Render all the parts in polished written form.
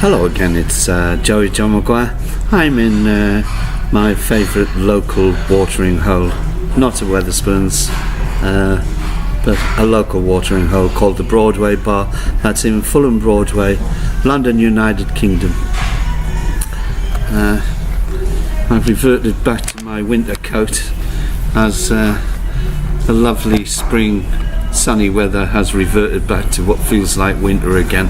Hello again, it's Joey John Maguire. I'm in my favourite local watering hole, not a Wetherspoons, but a local watering hole called the Broadway Bar. That's in Fulham Broadway, London, United Kingdom. I've reverted back to my winter coat as the lovely spring sunny weather has reverted back to what feels like winter again.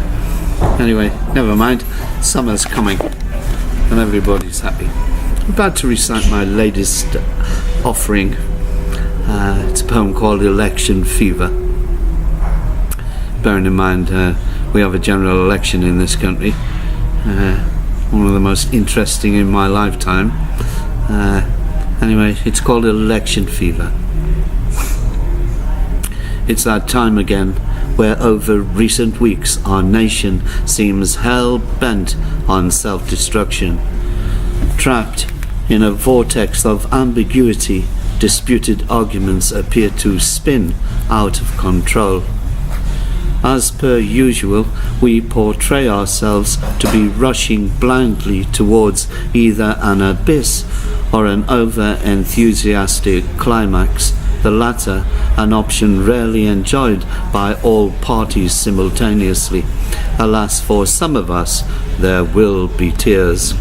Anyway, never mind, summer's coming and everybody's happy. I'm about to recite my latest offering. It's a poem called Election Fever. Bearing in mind we have a general election in this country, one of the most interesting in my lifetime. Anyway, it's called Election Fever. It's that time again where over recent weeks our nation seems hell-bent on self-destruction. Trapped in a vortex of ambiguity, disputed arguments appear to spin out of control. As per usual, we portray ourselves to be rushing blindly towards either an abyss or an over-enthusiastic climax, the latter an option rarely enjoyed by all parties simultaneously. Alas, for some of us, there will be tears.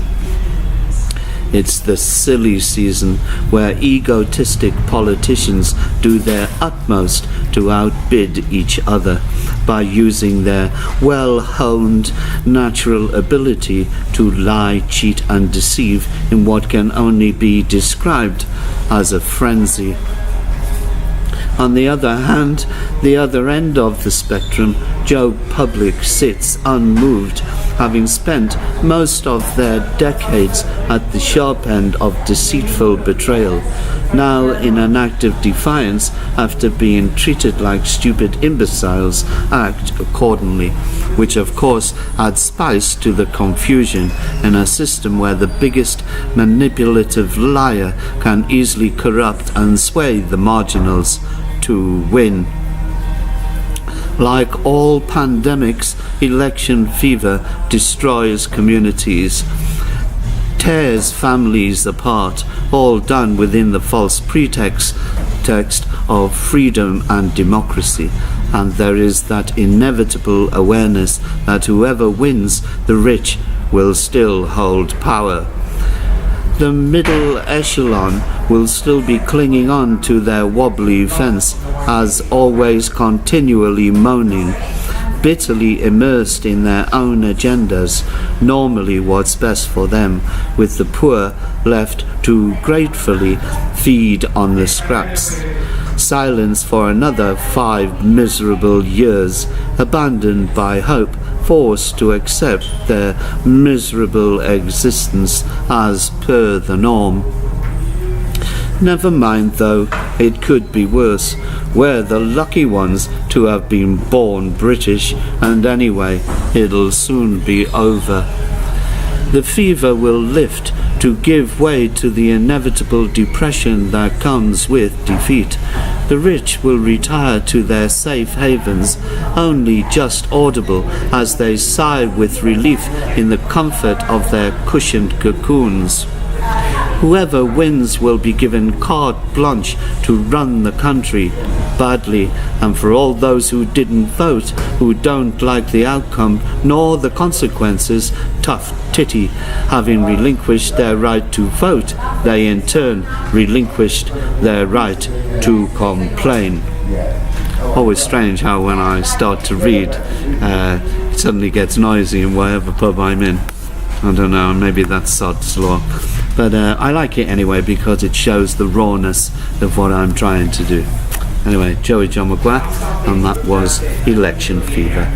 It's the silly season where egotistic politicians do their utmost to outbid each other by using their well-honed natural ability to lie, cheat and deceive in what can only be described as a frenzy. On the other hand, the other end of the spectrum, Joe Public sits unmoved, having spent most of their decades at the sharp end of deceitful betrayal, now in an act of defiance after being treated like stupid imbeciles, act accordingly, which of course adds spice to the confusion in a system where the biggest manipulative liar can easily corrupt and sway the marginals to win. Like all pandemics, election fever destroys communities, tears families apart, all done within the false pretext of freedom and democracy. And there is that inevitable awareness that whoever wins, the rich will still hold power. The middle echelon will still be clinging on to their wobbly fence, as always continually moaning, bitterly immersed in their own agendas, normally what's best for them, with the poor left to gratefully feed on the scraps. Silence for another 5 miserable years, abandoned by hope, forced to accept their miserable existence as per the norm. Never mind though, it could be worse. We're the lucky ones to have been born British, and anyway, it'll soon be over. The fever will lift to give way to the inevitable depression that comes with defeat. The rich will retire to their safe havens, only just audible as they sigh with relief in the comfort of their cushioned cocoons. Whoever wins will be given carte blanche to run the country badly, and for all those who didn't vote, who don't like the outcome nor the consequences, tough titty, having relinquished their right to vote, they in turn relinquished their right to complain. Always strange how when I start to read, it suddenly gets noisy in whatever pub I'm in. I don't know, maybe that's sod's law. But I like it anyway because it shows the rawness of what I'm trying to do. Anyway, Joey John Maguire, and that was Election Fever.